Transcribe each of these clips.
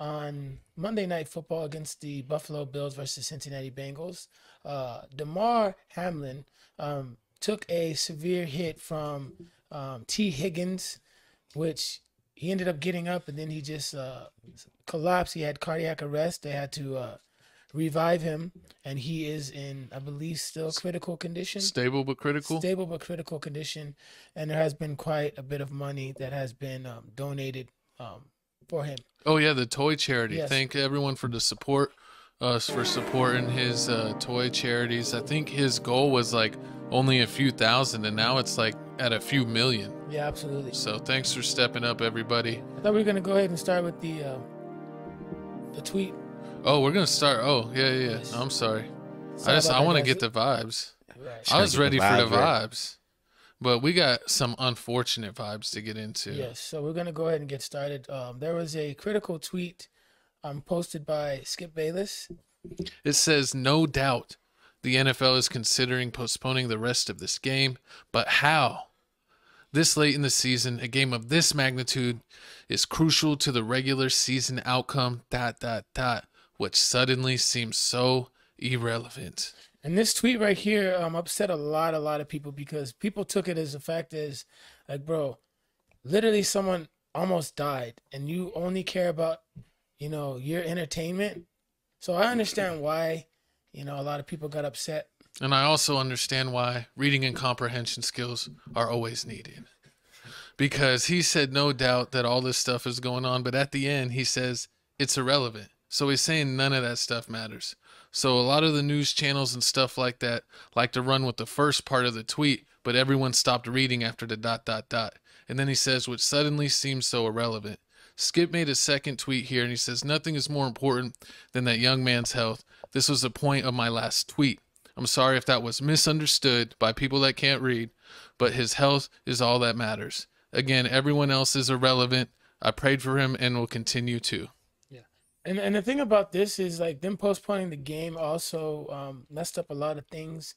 on Monday Night Football against the Buffalo Bills versus Cincinnati Bengals. Damar Hamlin took a severe hit from T. Higgins, which he ended up getting up and then he just collapsed. He had cardiac arrest. They had to revive him, and he is in, I believe, still critical condition. Stable but critical? Stable but critical condition. And there has been quite a bit of money that has been donated for him. Oh, yeah, the toy charity. Yes. Thank everyone for the support, for supporting his toy charities. I think his goal was like only a few thousand, and now it's like at a few million. Yeah, absolutely. So thanks for stepping up, everybody. I thought we were going to go ahead and start with the tweet. Oh, we're going to start. Oh, yeah. Yes. I'm sorry. Sorry about I that, want to guys. get the vibes. Right. I was ready for the vibes, vibes. But we got some unfortunate vibes to get into. Yes, so we're going to go ahead and get started. There was a critical tweet posted by Skip Bayless. It says, no doubt the NFL is considering postponing the rest of this game, but how? This late in the season, a game of this magnitude is crucial to the regular season outcome, ... which suddenly seems so irrelevant. And this tweet right here upset a lot of people because people took it as a fact as like, bro, literally someone almost died and you only care about, your entertainment. So I understand why, a lot of people got upset. And I also understand why reading and comprehension skills are always needed. Because he said no doubt that all this stuff is going on, but at the end he says it's irrelevant. So he's saying none of that stuff matters. So a lot of the news channels and stuff like that like to run with the first part of the tweet, but everyone stopped reading after the ... And then he says, which suddenly seems so irrelevant. Skip made a second tweet here, and he says, nothing is more important than that young man's health. This was the point of my last tweet. I'm sorry if that was misunderstood by people that can't read, but his health is all that matters. Again, everyone else is irrelevant. I prayed for him and will continue to. And the thing about this is like them postponing the game also messed up a lot of things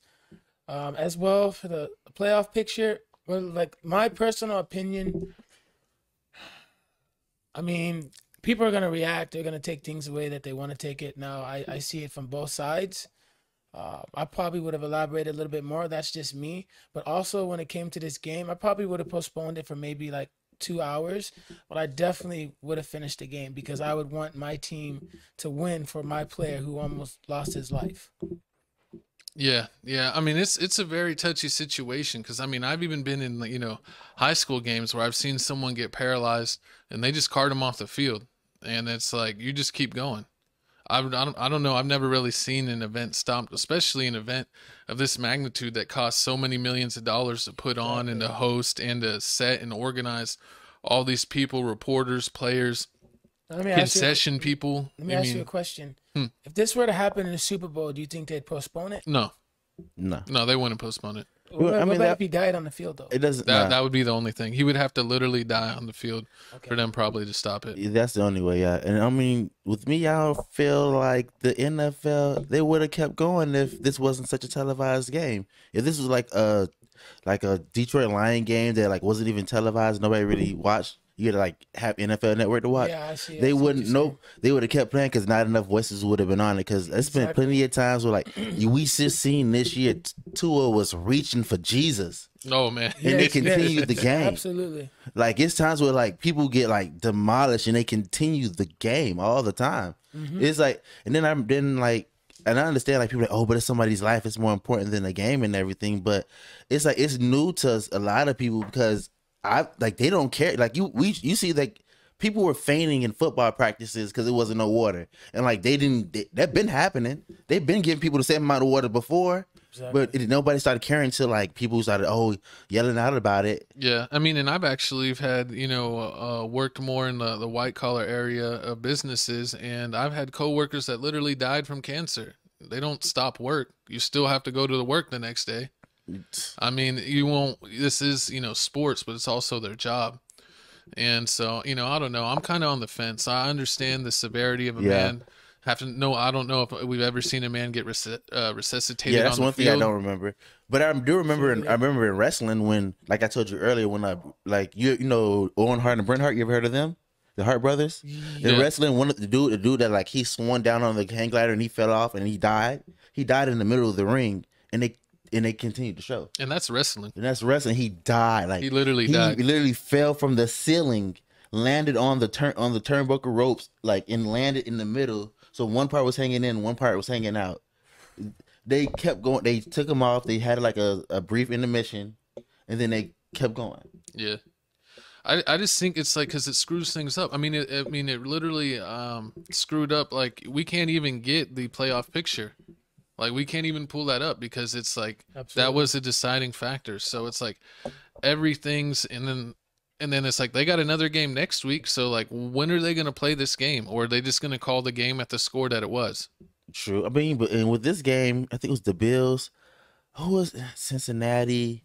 as well for the playoff picture. Well, like my personal opinion, I mean, people are going to react. They're going to take things away that they want to take it. Now, I see it from both sides. I probably would have elaborated a little bit more. That's just me. But also when it came to this game, I probably would have postponed it for maybe like 2 hours, but I definitely would have finished the game because I would want my team to win for my player who almost lost his life. Yeah. I mean, it's a very touchy situation because, I mean, I've even been in, high school games where I've seen someone get paralyzed and they just cart them off the field. And it's like, you just keep going. I don't know. I've never really seen an event stopped, especially an event of this magnitude that costs so many millions of dollars to put on and to host and to set and organize all these people, reporters, players, concession people. Let me ask you a question. If this were to happen in the Super Bowl, do you think they'd postpone it? No, No. they wouldn't postpone it. What about if he died on the field, though? It doesn't. That would be the only thing. He would have to literally die on the field for them probably to stop it. That's the only way, yeah. And I mean, with me, I don't feel like the NFL, they would have kept going if this wasn't such a televised game. If this was like a Detroit Lion game that like wasn't even televised, nobody really watched. You had to like have NFL Network to watch. Yeah, I see. They wouldn't know. They would have kept playing because not enough voices would have been on it. Because it's been plenty of times where like we just seen this year, Tua was reaching for Jesus. Oh man, And they continued the game. Absolutely. Like it's times where like people get like demolished and they continue the game all the time. It's like, and then and I understand like people are like, oh, but it's somebody's life. It's more important than the game and everything. But it's like it's new to a lot of people because they don't care. Like you see like people were fainting in football practices because there wasn't no water, and like that been happening. They've been giving people the same amount of water before. Exactly. But nobody started caring until like people started yelling out about it. Yeah, I mean, and I've actually had worked more in the white collar area of businesses, and I've had coworkers that literally died from cancer. They don't stop work. You still have to go to the work the next day. I mean, you won't. This is sports, but it's also their job. And so I don't know. I'm kind of on the fence. I understand the severity of a man. I don't know if we've ever seen a man get resuscitated. Yeah, that's on the one thing field. I don't remember. But I do remember. I remember in wrestling when, like I told you earlier, when Owen Hart and Bret Hart. You ever heard of them? The Hart brothers. In Yeah. wrestling, the dude that like he swung down on the hang glider and he fell off and he died. He died in the middle of the ring, and they continued the show. And that's wrestling. And that's wrestling. He died. Like He literally died. He literally fell from the ceiling, landed on the turnbuckle ropes, like, and landed in the middle. So one part was hanging in, one part was hanging out. They kept going. They took him off. They had like a brief intermission, and then they kept going. Yeah. I just think it's like, because it screws things up. I mean, it literally screwed up. Like, we can't even get the playoff picture. Like, we can't even pull that up because it's like that was a deciding factor. So it's like everything's, and then it's like they got another game next week. So like, when are they going to play this game, or are they just going to call the game at the score that it was? True. I mean, and with this game, I think it was the Bills. Who was Cincinnati?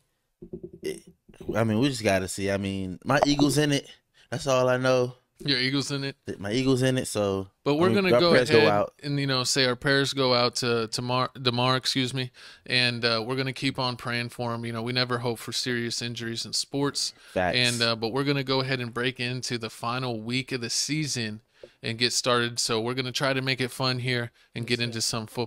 I mean, we just got to see. I mean, my Eagles in it. That's all I know. Your Eagles in it. My Eagles in it. So, but we're gonna go ahead out. And say our prayers go out to Damar, excuse me, and we're gonna keep on praying for him. We never hope for serious injuries in sports. Facts. And but we're gonna go ahead and break into the final week of the season and get started. So we're gonna try to make it fun here and get into some football.